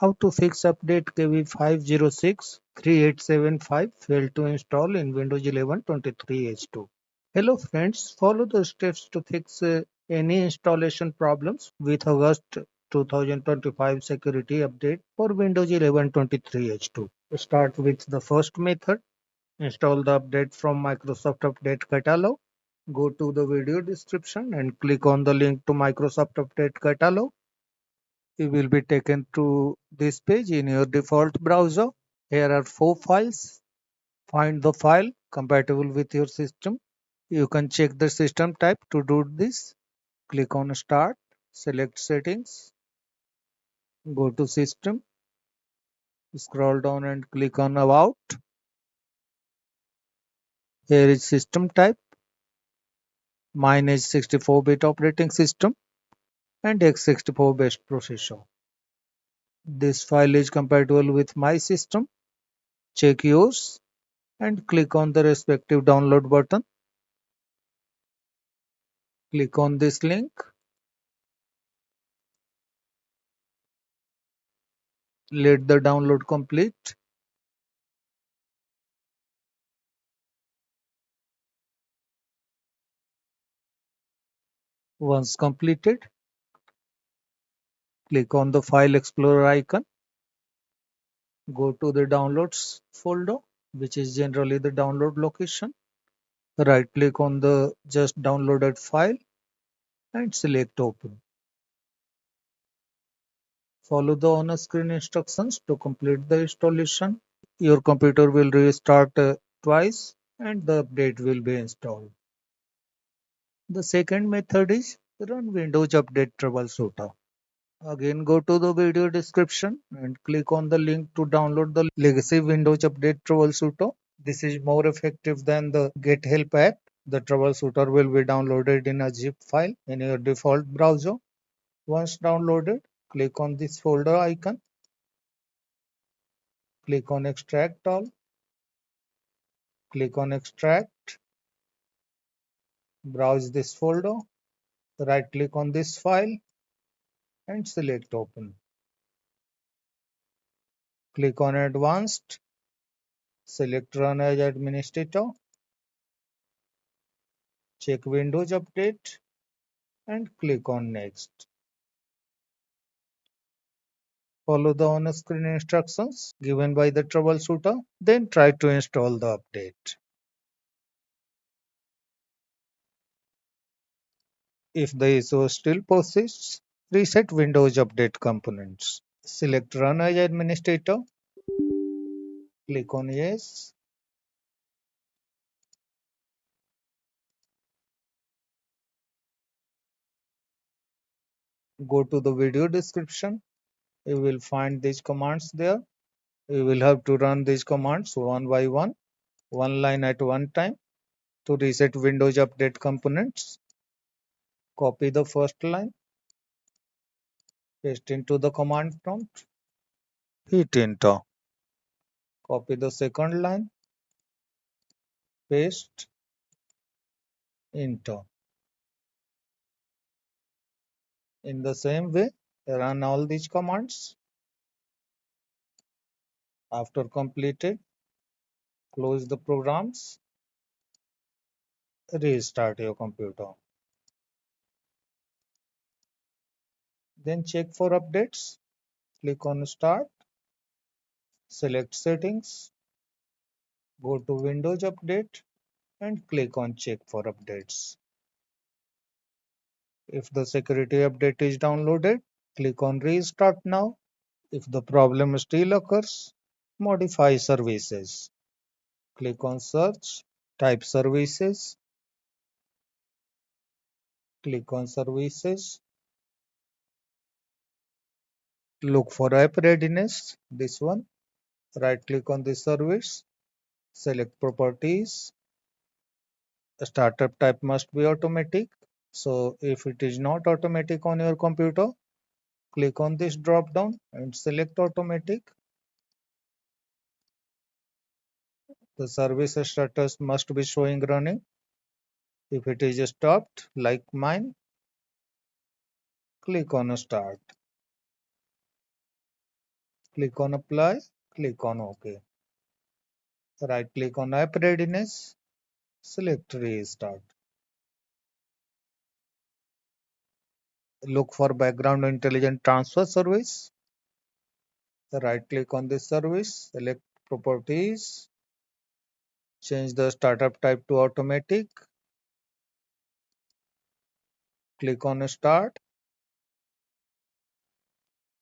How to fix update KB5063875 failed to install in Windows 11 23H2. Hello friends, follow the steps to fix any installation problems with August 2025 security update for Windows 11 23H2. Start with the first method. Install the update from Microsoft Update Catalog. Go to the video description and click on the link to Microsoft Update Catalog. You will be taken to this page in your default browser. Here are 4 files. Find the file compatible with your system. You can check the system type to do this. Click on Start, select Settings, go to System, scroll down and click on About. Here is System type. Mine is 64-bit operating system and x64 based processor. This file is compatible with my system. Check yours and click on the respective download button. Click on this link. Let the download complete. Once completed, click on the File Explorer icon. Go to the Downloads folder, which is generally the download location. Right click on the just downloaded file and select Open. Follow the on-screen instructions to complete the installation. Your computer will restart twice and the update will be installed. The second method is Run Windows Update Troubleshooter. Again, go to the video description and click on the link to download the legacy Windows Update Troubleshooter. This is more effective than the Get Help app. The troubleshooter will be downloaded in a zip file in your default browser. Once downloaded, click on this folder icon. Click on Extract All. Click on Extract. Browse this folder. Right click on this file and select Open. Click on Advanced. Select Run as Administrator. Check Windows Update and click on Next. Follow the on-screen instructions given by the troubleshooter, then try to install the update. If the issue still persists, reset Windows Update components. Select Run as Administrator. Click on Yes. Go to the video description. You will find these commands there. You will have to run these commands one by one line at one time. To reset Windows Update components, copy the first line, paste into the command prompt, hit enter. Copy the second line, paste, enter. In the same way, run all these commands. After completed, close the programs, restart your computer. Then check for updates. Click on Start, select Settings, go to Windows Update and click on Check for updates. If the security update is downloaded, click on Restart Now. If the problem still occurs, modify services. Click on Search, type Services, click on Services, look for App Readiness, this one. Right click on the service, select Properties. Startup type must be automatic. So if it is not automatic on your computer, click on this drop down and select Automatic. The service status must be showing running. If it is stopped, like mine, click on Start. Click on apply, click on OK. Right click on app readiness, select restart. Look for background intelligent transfer service. Right click on this service, select properties, change the startup type to automatic. Click on start,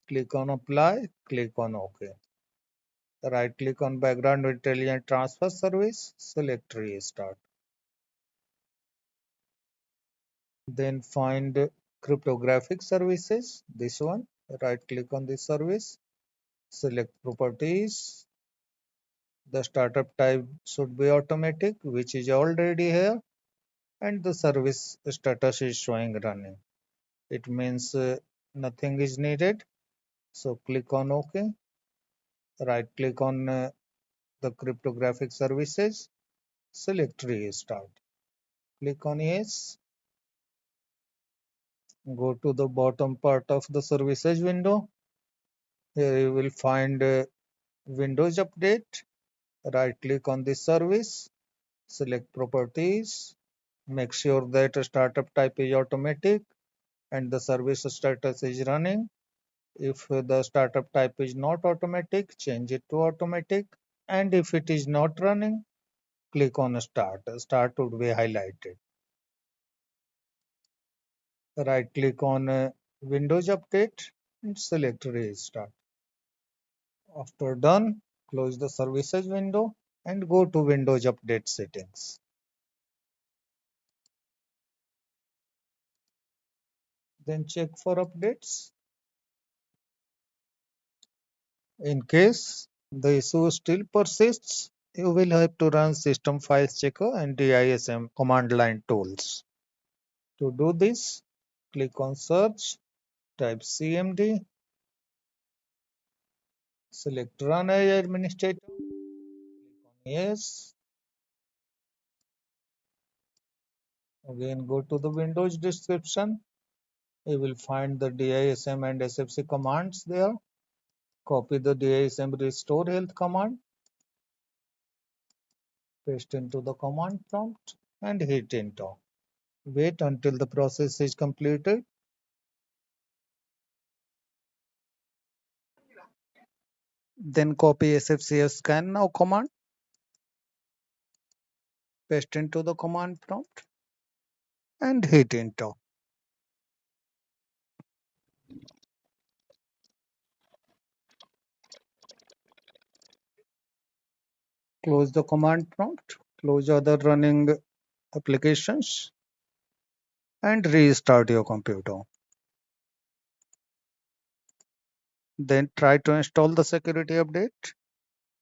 click on apply, click on OK. Right click on background intelligent transfer service, select restart. Then find cryptographic services, this one. Right click on this service, select properties. The startup type should be automatic, which is already here, and the service status is showing running. It means nothing is needed. So click on OK. Right click on the cryptographic services, select restart. Click on yes. Go to the bottom part of the services window. Here you will find Windows Update. Right click on this service, select properties. Make sure that startup type is automatic and the service status is running. If the startup type is not automatic, change it to automatic. And if it is not running, click on start. Start would be highlighted. Right click on Windows Update and select restart. After done, close the services window and go to Windows Update settings. Then check for updates. In case the issue still persists, you will have to run System Files Checker and DISM command line tools. To do this, click on Search, type CMD, select Run as Administrator, click on Yes. Again, go to the Windows description. You will find the DISM and SFC commands there. Copy the DISM RestoreHealth command, paste into the command prompt and hit enter. Wait until the process is completed. Then copy SFC's SCANNOW command, paste into the command prompt and hit enter. Close the command prompt, close other running applications and restart your computer. Then try to install the security update.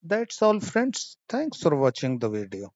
That's all friends. Thanks for watching the video.